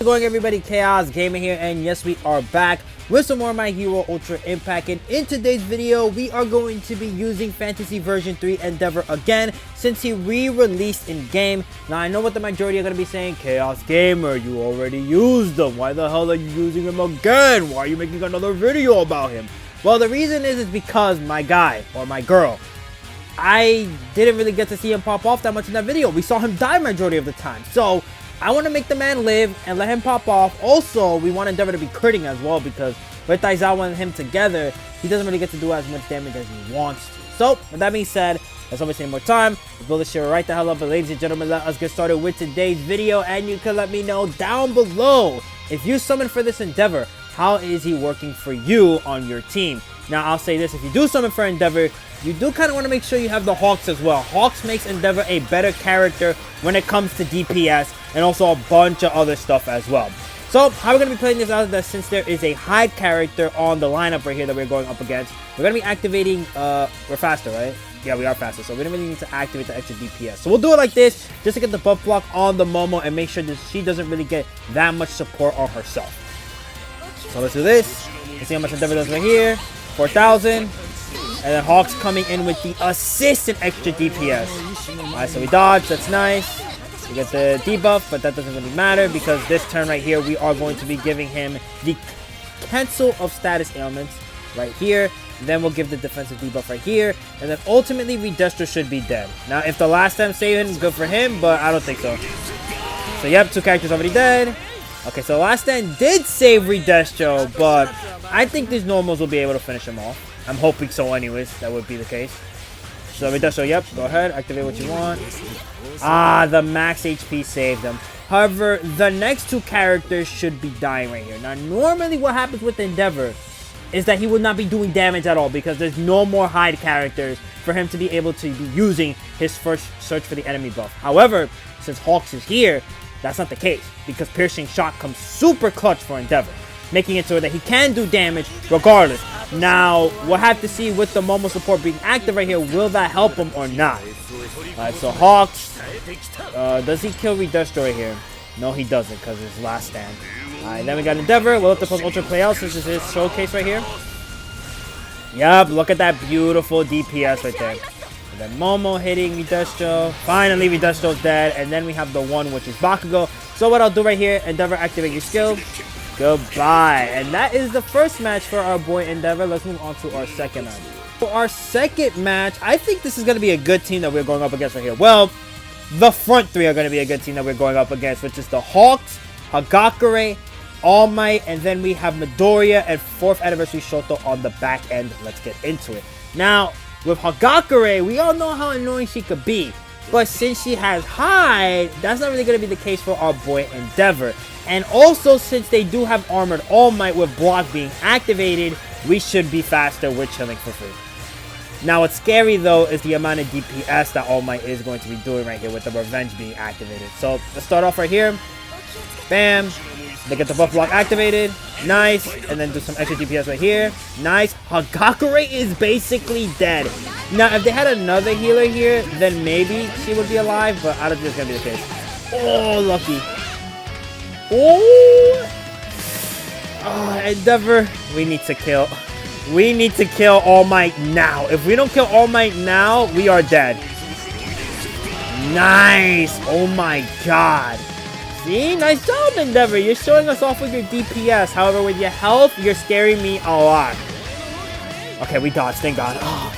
How's it going, everybody? Chaos Gaming here, and yes, we are back with some more of My Hero Ultra Impact. And in today's video, we are going to be using Fantasy Version 3 Endeavor again, since he re-released in game. Now, I know what the majority are going to be saying: Chaos Gamer, you already used him. Why the hell are you using him again? Why are you making another video about him? Well, the reason is because my guy, or my girl, I didn't really get to see him pop off that much in that video. We saw him die majority of the time. So I want to make the man live and let him pop off. Also, we want Endeavor to be critting as well, because with Aizawa and him together, he doesn't really get to do as much damage as he wants to. So, with that being said, let's not waste any more time. Let's build this shit right the hell up. But ladies and gentlemen, let us get started with today's video. And you can let me know down below, if you summon for this Endeavor, how is he working for you on your team? Now, I'll say this: if you do summon for Endeavor, you do kind of want to make sure you have the Hawks as well. Hawks makes Endeavor a better character when it comes to DPS, and also a bunch of other stuff as well. So, how we're going to be playing this out is that since there is a hide character on the lineup right here that we're going up against, we're going to be activating, we're faster, right? Yeah, we are faster, so we don't really need to activate the extra DPS. So we'll do it like this, just to get the buff block on the Momo and make sure that she doesn't really get that much support on herself. So let's do this. Let's see how much Endeavor does right here. 4,000. And then Hawks coming in with the assist and extra DPS. Alright, so we dodge. That's nice. We get the debuff, but that doesn't really matter, because this turn right here, we are going to be giving him the cancel of status ailments right here. Then we'll give the defensive debuff right here. And then ultimately, Redestro should be dead. Now, if the last time saved him, good for him, but I don't think so. So, yep, two characters already dead. Okay, so last stand did save Redestro, but I think these normals will be able to finish him off. I'm hoping so anyways, that would be the case. So Redestro, yep, go ahead, activate what you want. Ah, the max HP saved him. However, the next two characters should be dying right here. Now, normally what happens with Endeavor is that he would not be doing damage at all, because there's no more hide characters for him to be able to be using his first search for the enemy buff. However, since Hawks is here, that's not the case, because Piercing Shot comes super clutch for Endeavor, making it so that he can do damage regardless. Now, we'll have to see with the Momo support being active right here, will that help him or not? Alright, so Hawks, does he kill Redestro right here? No, he doesn't, because it's last stand. Alright, then we got Endeavor. We'll let the plus Ultra play out since this is his showcase right here. Yep, look at that beautiful DPS right there. And then Momo hitting Redestro. Finally, Redestro's dead. And then we have the one, which is Bakugo. So what I'll do right here, Endeavor, activate your skill. Goodbye. And that is the first match for our boy Endeavor. Let's move on to our second match. For our second match, I think this is going to be a good team that we're going up against right here. Well, the front three are going to be a good team that we're going up against, which is the Hawks, Hagakure, All Might, and then we have Midoriya and 4th Anniversary Shoto on the back end. Let's get into it. Now, with Hagakure, we all know how annoying she could be. But since she has hide, that's not really going to be the case for our boy Endeavor. And also, since they do have Armored All Might with block being activated, we should be faster with chilling for free. Now, what's scary though is the amount of DPS that All Might is going to be doing right here with the Revenge being activated. So let's start off right here. Bam. They get the buff block activated. Nice. And then do some extra DPS right here. Nice. Hagakure is basically dead. Now, if they had another healer here, then maybe she would be alive, but I don't think it's going to be the case. Oh, lucky. Oh, Endeavor, we need to kill. We need to kill All Might now. If we don't kill All Might now, we are dead. Nice. Oh my god. See? Nice job, Endeavor. You're showing us off with your DPS. However, with your health, you're scaring me a lot. Okay, we dodged. Thank god. Oh,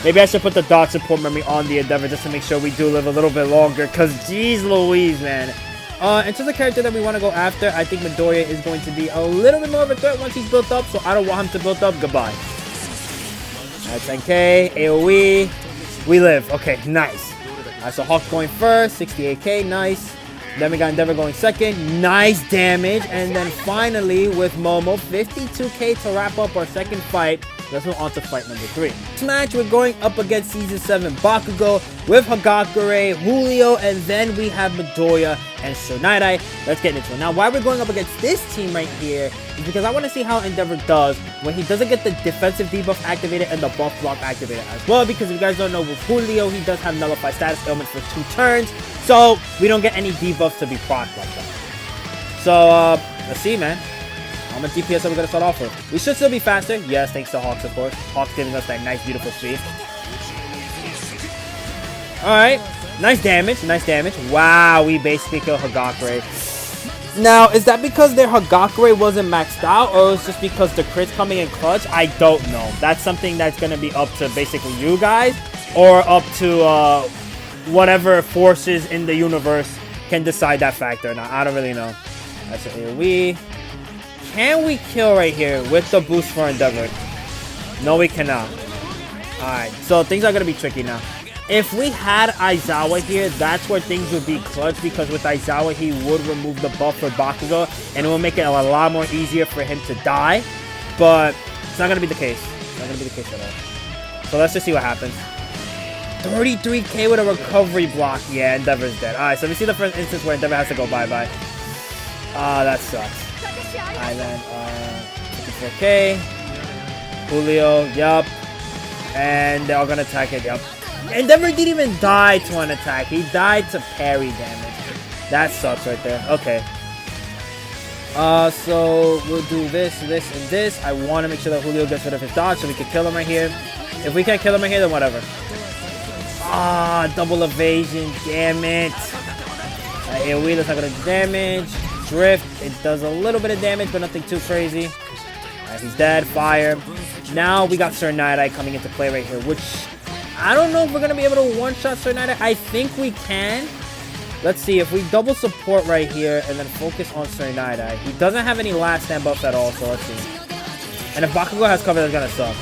maybe I should put the dodge support memory on the Endeavor just to make sure we do live a little bit longer. Because, geez Louise, man. In terms of the character that we want to go after, I think Midoriya is going to be a little bit more of a threat once he's built up, so I don't want him to build up. Goodbye. Alright, 10k, AoE. We live. Okay, nice. Alright, so Hawk going first, 68k, nice. Then we got Endeavor going second, nice damage. And then finally, with Momo, 52k to wrap up our second fight. Let's move on to fight number 3. This match, we're going up against Season 7 Bakugo with Hagakure, Julio, and then we have Midoriya and Tsunade. Let's get into it. Now, why we're going up against this team right here is because I want to see how Endeavor does when he doesn't get the defensive debuff activated and the buff block activated as well. Because if you guys don't know, with Julio, he does have nullified status ailments for 2 turns, so we don't get any debuffs to be procced like that. So, let's see, man. How much DPS are we going to start off with? We should still be faster. Yes, thanks to Hawks, of course. Hawks giving us that nice, beautiful speed. Alright. Nice damage. Nice damage. Wow, we basically killed Hagakure. Now, is that because their Hagakure wasn't maxed out, or is it just because the crit's coming in clutch? I don't know. That's something that's going to be up to basically you guys, or up to whatever forces in the universe can decide that factor. Now, I don't really know. That's an AoE. Can we kill right here with the boost for Endeavor? No, we cannot. Alright, so things are going to be tricky now. If we had Aizawa here, that's where things would be clutch, because with Aizawa, he would remove the buff for Bakugo, and it will make it a lot more easier for him to die. But it's not going to be the case. It's not going to be the case at all. So let's just see what happens. 33k with a recovery block. Yeah, Endeavor's dead. Alright, so we see the first instance where Endeavor has to go bye-bye. That sucks. Alright then, 54k. Julio, yup. And they're all gonna attack it, yup. Endeavor didn't even die to an attack. He died to parry damage. That sucks right there. Okay. So we'll do this, this, and this. I want to make sure that Julio gets rid of his dodge so we can kill him right here. If we can't kill him right here, then whatever. Double evasion. Damn it. AoE, that's not gonna do damage. Drift, it does a little bit of damage, but nothing too crazy. Alright, he's dead. Fire. Now we got Sir Night coming into play right here, which I don't know if we're going to be able to one-shot Sir Night. I think we can. Let's see. If we double support right here and then focus on Sir Night, he doesn't have any last stand buffs at all, so let's see. And if Bakugo has cover, that's going to suck.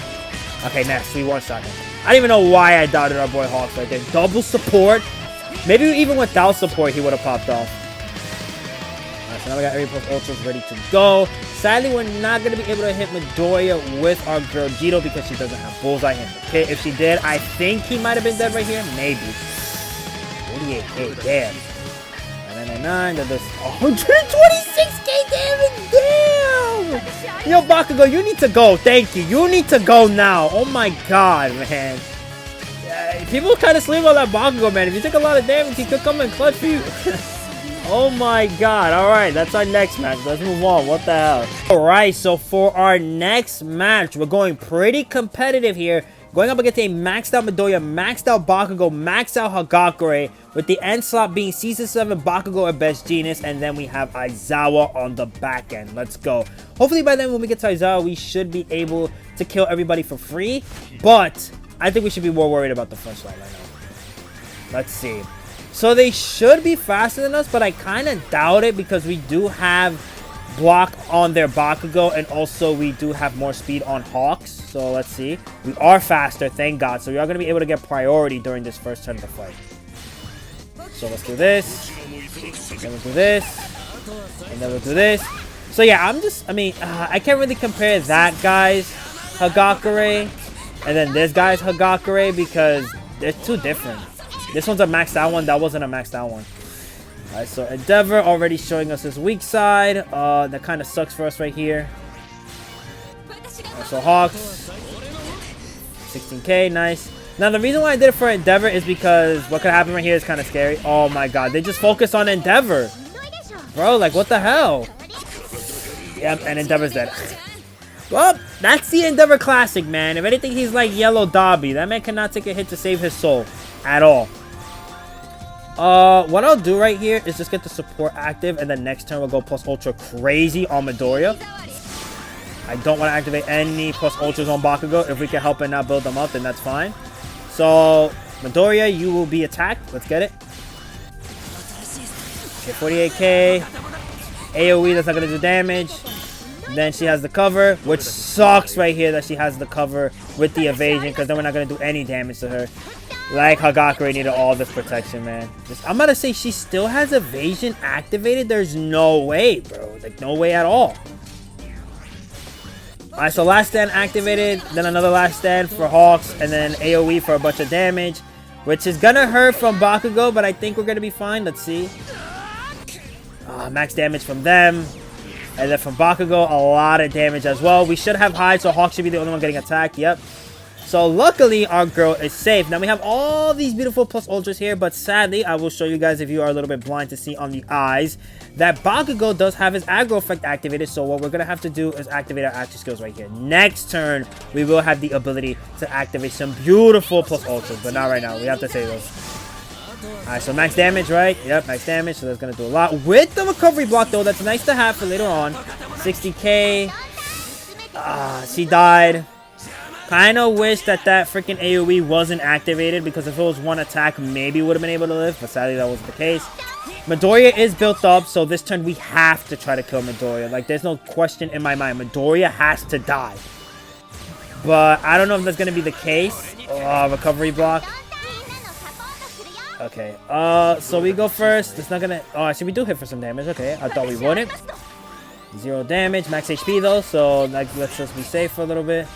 Okay, next. We one-shot him. I don't even know why I doubted our boy Hawks right there. Double support. Maybe even without support, he would have popped off. Alright, so now we got every plus ultras ready to go. Sadly, we're not going to be able to hit Midoriya with our girl Jito because she doesn't have bullseye hit. Okay, if she did, I think he might have been dead right here. Maybe. 48k, damn. 999, that does 126k damage, damn! Yo, Bakugo, you need to go. Thank you. You need to go now. Oh my god, man. People kind of sleep on that Bakugo, man. If you take a lot of damage, he could come and clutch for you. Oh my god. Alright, that's our next match. Let's move on. What the hell? Alright, so for our next match, we're going pretty competitive here. Going up against a maxed out Midoriya, maxed out Bakugo, maxed out Hagakure, with the end slot being Season 7 Bakugo or Best Genius, and then we have Aizawa on the back end. Let's go. Hopefully by then when we get to Aizawa, we should be able to kill everybody for free, but I think we should be more worried about the first line right now. Let's see. So they should be faster than us, but I kind of doubt it because we do have block on their Bakugo, and also we do have more speed on Hawks. So let's see. We are faster, thank God. So we are going to be able to get priority during this first turn of the fight. So let's do this. Then we'll do this. And then we'll do this. So yeah, I can't really compare that guy's Hagakure and then this guy's Hagakure because they're too different. This one's a maxed out one. That wasn't a maxed out one. Alright, so Endeavor already showing us his weak side. That kind of sucks for us right here. Right, so Hawks. 16k, nice. Now, the reason why I did it for Endeavor is because what could happen right here is kind of scary. Oh my god, they just focus on Endeavor. Bro, like, what the hell? Yep, and Endeavor's dead. Well, that's the Endeavor Classic, man. If anything, he's like Yellow Dobby. That man cannot take a hit to save his soul at all. What I'll do right here is just get the support active, and then next turn we'll go plus ultra crazy on Midoriya. I don't want to activate any plus ultras on Bakugo. If we can help and not build them up, then that's fine. So Midoriya, you will be attacked. Let's get it. Okay, 48k. AoE, that's not gonna do damage. Then she has the cover, which sucks right here that she has the cover with the evasion, because then we're not gonna do any damage to her. Like Hagakure needed all this protection, man. I'm about to say she still has evasion activated. There's no way, bro. Like, no way at all. Alright, so last stand activated. Then another last stand for Hawks. And then AoE for a bunch of damage. Which is gonna hurt from Bakugo, but I think we're gonna be fine. Let's see. Max damage from them. And then from Bakugo, a lot of damage as well. We should have hide, so Hawks should be the only one getting attacked. Yep. So luckily, our girl is safe. Now we have all these beautiful plus ultras here, but sadly, I will show you guys if you are a little bit blind to see on the eyes, that Bakugo does have his aggro effect activated. So what we're going to have to do is activate our action skills right here. Next turn, we will have the ability to activate some beautiful plus ultras, but not right now. We have to save those. Alright, so max damage, right? Yep, max damage, so that's going to do a lot. With the recovery block, though, that's nice to have for later on. 60k. She died. Kind of wish that freaking AoE wasn't activated, because if it was one attack, maybe would have been able to live, but sadly that wasn't the case. Midoriya is built up, so this turn we have to try to kill Midoriya. Like, there's no question in my mind. Midoriya has to die. But I don't know if that's going to be the case. Recovery block. Okay, so we go first. It's not going to... Oh, actually, we do hit for some damage. Okay, I thought we wouldn't. 0 damage. Max HP, though, so like, let's just be safe for a little bit.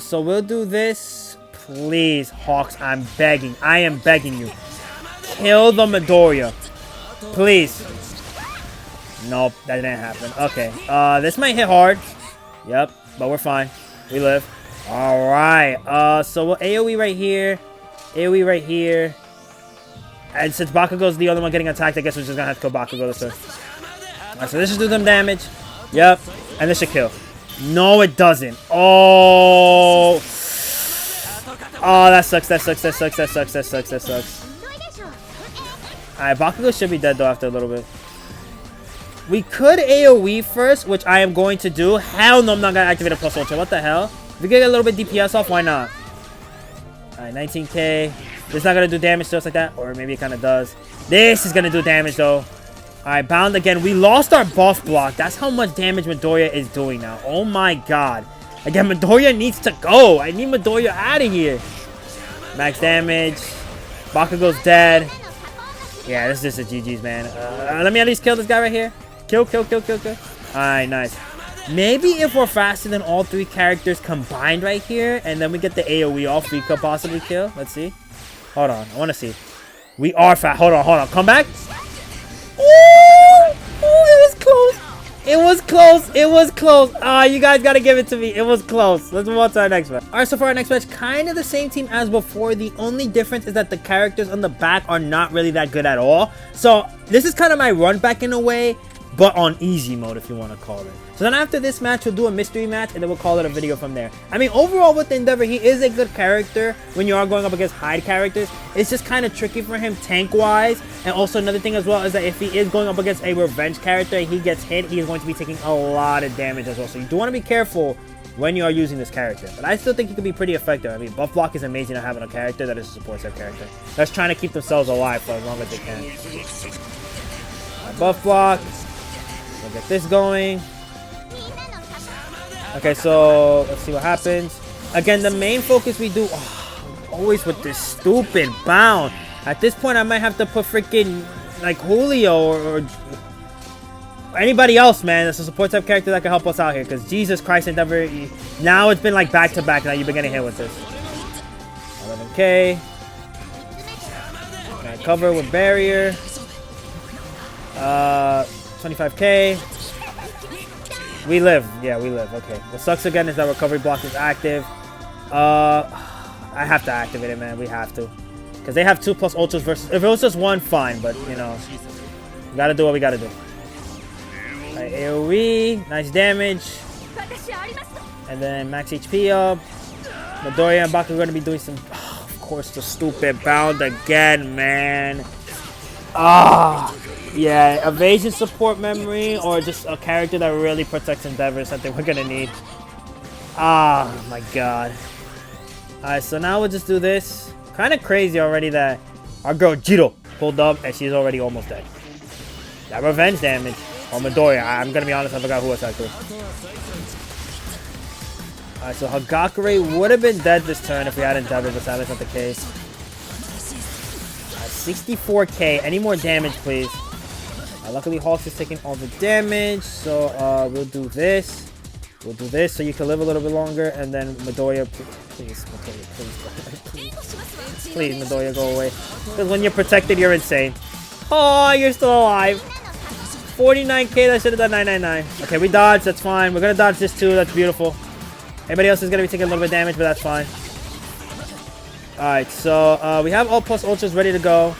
So we'll do this. Please, Hawks, I'm begging. I am begging you. Kill the Midoriya. Please. Nope, that didn't happen. Okay, this might hit hard. Yep, but we're fine. We live. Alright, so we'll AoE right here. AoE right here. And since Bakugo's the only one getting attacked, I guess we're just gonna have to kill Bakugo this turn. Alright, so this should do them damage. Yep, and this should kill. No, it doesn't. Oh. Oh, that sucks. That sucks. That sucks. That sucks. That sucks. That sucks. Alright, Bakugo should be dead, though, after a little bit. We could AoE first, which I am going to do. Hell no, I'm not going to activate a plus ultra. What the hell? If we get a little bit DPS off, why not? Alright, 19k. This is not going to do damage to us like that. Or maybe it kind of does. This is going to do damage, though. Alright, bound again. We lost our buff block. That's how much damage Midoriya is doing now. Oh my god. Again, Midoriya needs to go. I need Midoriya out of here. Max damage. Bakugo's dead. Yeah, this is just a GG's, man. Let me at least kill this guy right here. Kill, kill, kill, kill, kill. Alright, nice. Maybe if we're faster than all 3 characters combined right here, and then we get the AoE off, we could possibly kill. Let's see. Hold on. I want to see. We are fast. Hold on, hold on. Come back. Ooh, it was close. It was close. It was close. You guys got to give it to me. It was close. Let's move on to our next match. All right, so for our next match, kind of the same team as before. The only difference is that the characters on the back are not really that good at all. So this is kind of my run back in a way, but on easy mode, if you want to call it. So then after this match, we'll do a mystery match, and then we'll call it a video from there. I mean, overall with Endeavor, he is a good character when you are going up against hide characters. It's just kind of tricky for him tank-wise. And also another thing as well is that if he is going up against a revenge character and he gets hit, he is going to be taking a lot of damage as well. So you do want to be careful when you are using this character. But I still think he could be pretty effective. I mean, buff block is amazing at having a character that is a support type character that's trying to keep themselves alive for as long as they can. Buff block. We'll get this going. Okay, so let's see what happens. Again, the main focus we do... always with this stupid bound. At this point, I might have to put freaking, like, Julio or anybody else, man. That's a support type character that can help us out here. Because Jesus Christ, Endeavor... Now it's been, like, back-to-back. Now you've been getting hit with this. 11k. Right, cover with barrier. 25k. We live. Yeah, we live. Okay. What sucks again is that recovery block is active. I have to activate it, man. We have to. Because they have 2 plus ultras versus... If it was just 1, fine. But, you know, we gotta do what we gotta do. Alright, AoE. Nice damage. And then max HP up. Midoriya and Bakugo are gonna be doing some... Oh, of course, the stupid bound again, man. Yeah, evasion support memory or just a character that really protects Endeavor is something we're gonna need. My god. Alright, so now we'll just do this. Kind of crazy already that our girl Jiro pulled up and she's already almost dead. That revenge damage on Midoriya. I'm gonna be honest, I forgot who attacked her. Alright, so Hagakure would have been dead this turn if we had Endeavor, but sadly that's not the case. 64k. Any more damage, please? Luckily, Hawks is taking all the damage, so we'll do this. We'll do this so you can live a little bit longer, and then Midoriya, please, Midoriya, please go away, please. Please, Midoriya, go away. Because when you're protected, you're insane. Oh, you're still alive. 49k, that should have done 999. Okay, we dodged, that's fine. We're gonna dodge this too, that's beautiful. Everybody else is going to be taking a little bit of damage, but that's fine. Alright, so we have all plus ultras ready to go.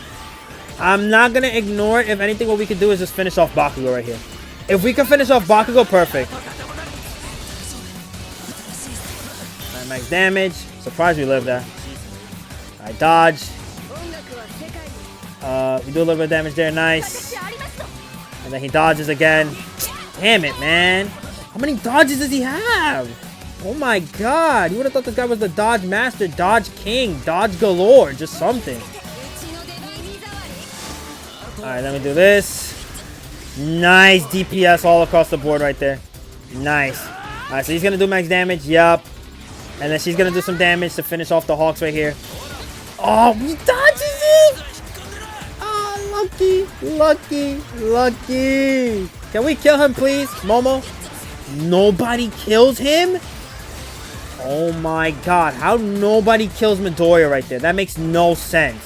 I'm not going to ignore it. If anything, what we can do is just finish off Bakugo right here. If we can finish off Bakugo, perfect. Alright, max damage. Surprised we lived there. Alright, dodge. We do a little bit of damage there. Nice. And then he dodges again. Damn it, man. How many dodges does he have? Oh my god. You would have thought this guy was the dodge master, dodge king, dodge galore. Just something. Alright, let me do this. Nice DPS all across the board right there. Nice. Alright, so he's going to do max damage. Yup. And then she's going to do some damage to finish off the Hawks right here. Oh, he dodges it! Oh, lucky, lucky, lucky. Can we kill him, please? Momo? Nobody kills him? Oh my god. How nobody kills Midoriya right there? That makes no sense.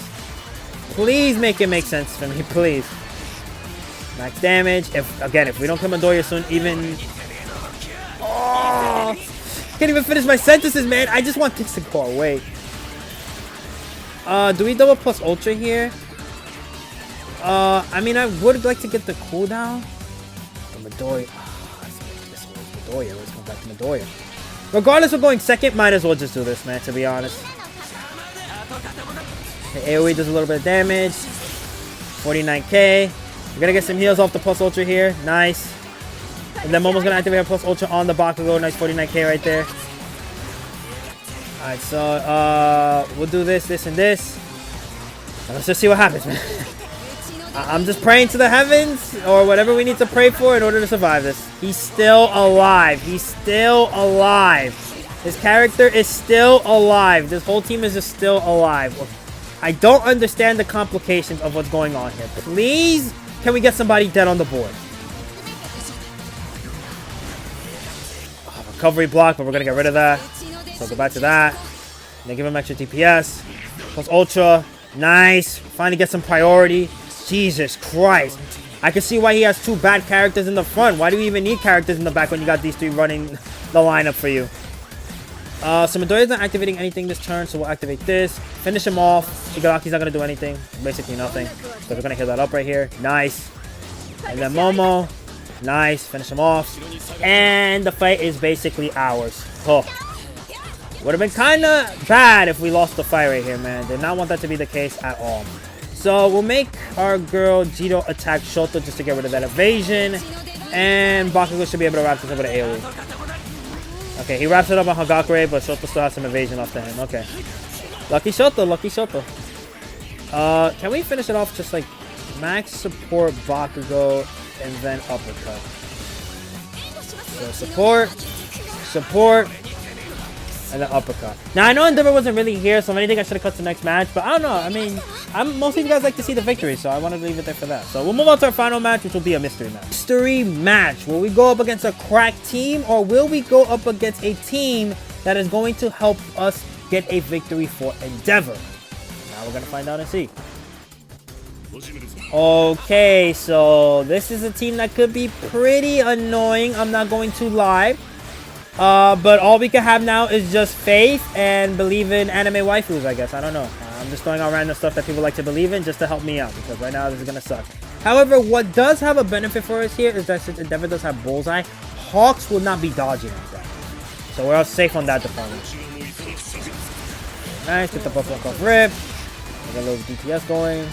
Please make it make sense for me, please. Max damage. If we don't kill Midoriya soon, even... Oh! Can't even finish my sentences, man. I just want this to go away. Do we double plus ultra here? I mean, I would like to get the cooldown. The Midoriya. This one is Midoriya. Let's go back to Midoriya. Regardless of going second, might as well just do this, man, to be honest. The AoE does a little bit of damage. 49k. We're gonna get some heals off the plus ultra here. Nice. And then Momo's gonna activate her plus ultra on the Bakugo. Nice 49k right there. Alright, so we'll do this, and this. And let's just see what happens, man. I'm just praying to the heavens or whatever we need to pray for in order to survive this. He's still alive. He's still alive. His character is still alive. This whole team is just still alive. I don't understand the complications of what's going on here. Please, can we get somebody dead on the board? Recovery block, but we're going to get rid of that. So go back to that. And then give him extra DPS. Plus Ultra. Nice. Finally get some priority. Jesus Christ. I can see why he has two bad characters in the front. Why do you even need characters in the back when you got these three running the lineup for you? So Midoriya's not activating anything this turn, so we'll activate this. Finish him off. Igaraki's not going to do anything. Basically nothing. So we're going to heal that up right here. Nice. And then Momo. Nice. Finish him off. And the fight is basically ours. Oh. Would have been kind of bad if we lost the fight right here, man. Did not want that to be the case at all. So we'll make our girl Jito attack Shoto just to get rid of that evasion. And Bakugo should be able to wrap this up with an AoE. Okay, he wraps it up on Hagakure, but Shoto still has some evasion off to him. Okay. Lucky Shoto, lucky Shoto. Can we finish it off just like max support Bakugo and then uppercut? So support, and then uppercut. Now I know Endeavor wasn't really here, so if anything I should have cut to the next match, but I don't know. I mean, most of you guys like to see the victory, so I wanted to leave it there for that. So we'll move on to our final match, which will be a mystery match. Mystery match. Will we go up against a cracked team, or will we go up against a team that is going to help us get a victory for Endeavor? Now we're gonna find out and see. Okay, so this is a team that could be pretty annoying. I'm not going to lie. But all we can have now is just faith and believe in anime waifus, I guess. I don't know. I'm just throwing out random stuff that people like to believe in just to help me out, because right now this is going to suck. However, what does have a benefit for us here is that since Endeavor does have Bullseye, Hawks will not be dodging like that. So we're all safe on that department. Nice. Get the buff off rip. Get a little DPS going.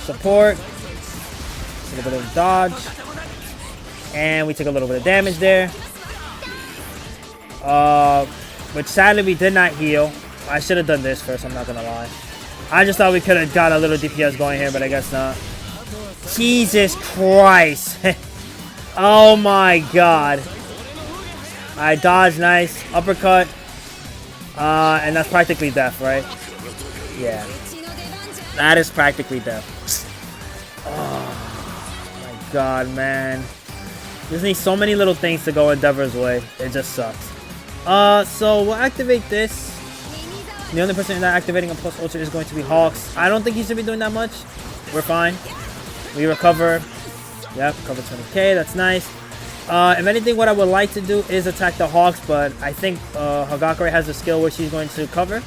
Support. Take a bit of dodge. And we took a little bit of damage there. Which sadly we did not heal. I should have done this first, I'm not gonna lie. I just thought we could have got a little DPS going here, but I guess not. Jesus Christ. Oh my god. Alright, dodge, nice. Uppercut. And that's practically death, right? Yeah. That is practically death. Oh my god, man. Just need so many little things to go Endeavor's way. It just sucks. So we'll activate this. The only person not activating a plus ultra is going to be Hawks. I don't think he should be doing that much. We're fine. We recover. Yep, recover 20k. That's nice. If anything, what I would like to do is attack the Hawks, but I think Hagakure has a skill where she's going to cover.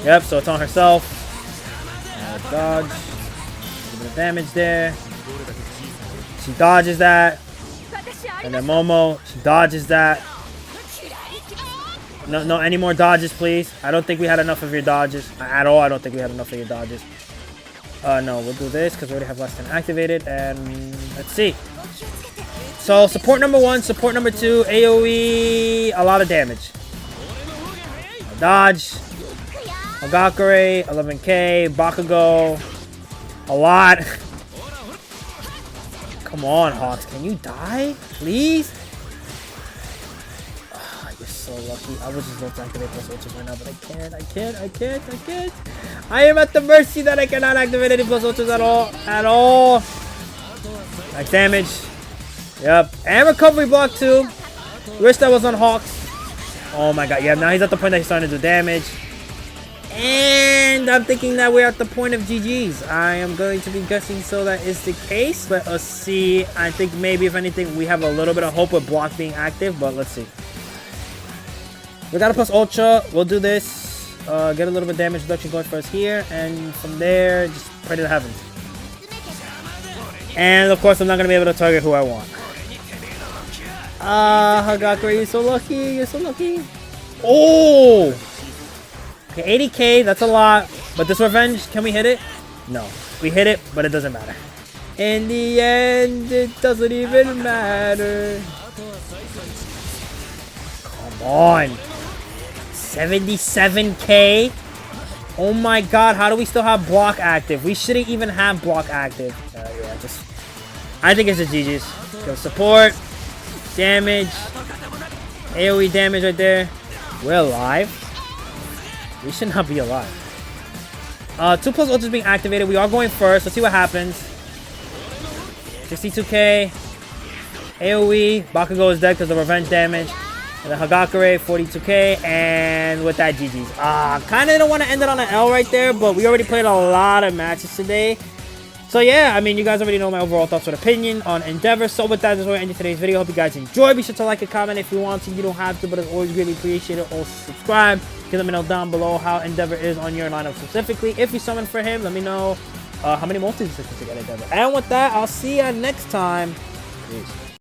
Yep, so it's on herself. Dodge. A little bit of damage there. She dodges that. And then Momo, she dodges that. No, any more dodges, please. I don't think we had enough of your dodges. At all, I don't think we had enough of your dodges. No, we'll do this because we already have less than activated. And let's see. So, support number 1, support number 2, AoE, a lot of damage. Dodge. Hagakure, 11k. Bakugo, a lot. Come on, Hawks. Can you die? Please? Oh, you're so lucky. I was just about to activate plus ultras right now, but I can't. I am at the mercy that I cannot activate any plus ultras at all. Max damage. Yep. And recovery block too. Wish that was on Hawks. Oh my god. Yeah, now he's at the point that he's starting to do damage. And I'm thinking that we're at the point of GG's. I am going to be guessing so that is the case. Let us see. I think maybe if anything we have a little bit of hope with block being active, but let's see. We got a plus ultra. We'll do this. Get a little bit of damage reduction going for us here. And from there, just pray to the heavens. And of course, I'm not going to be able to target who I want. Hagakure, you're so lucky. You're so lucky. Oh! Okay, 80k, that's a lot. But this revenge, can we hit it? No. We hit it, but it doesn't matter. In the end, it doesn't even matter. Come on. 77k? Oh my god, how do we still have block active? We shouldn't even have block active. Yeah, just... I think it's a GG's. Go support. Damage. AoE damage right there. We're alive. We should not be alive. 2 plus ultras being activated. We are going first. Let's see what happens. 62k. AoE. Bakugo is dead because of revenge damage. And then Hagakure, 42k. And with that, GG's. Kind of don't want to end it on an L right there, but we already played a lot of matches today. So yeah, I mean, you guys already know my overall thoughts and opinion on Endeavor. So with that, this is where I ended today's video. Hope you guys enjoyed. Be sure to like and comment if you want to. You don't have to, but it's always greatly appreciated. Also subscribe. Let me know down below how Endeavor is on your lineup specifically. If you summon for him, let me know how many multis you can get Endeavor. And with that, I'll see you next time. Peace.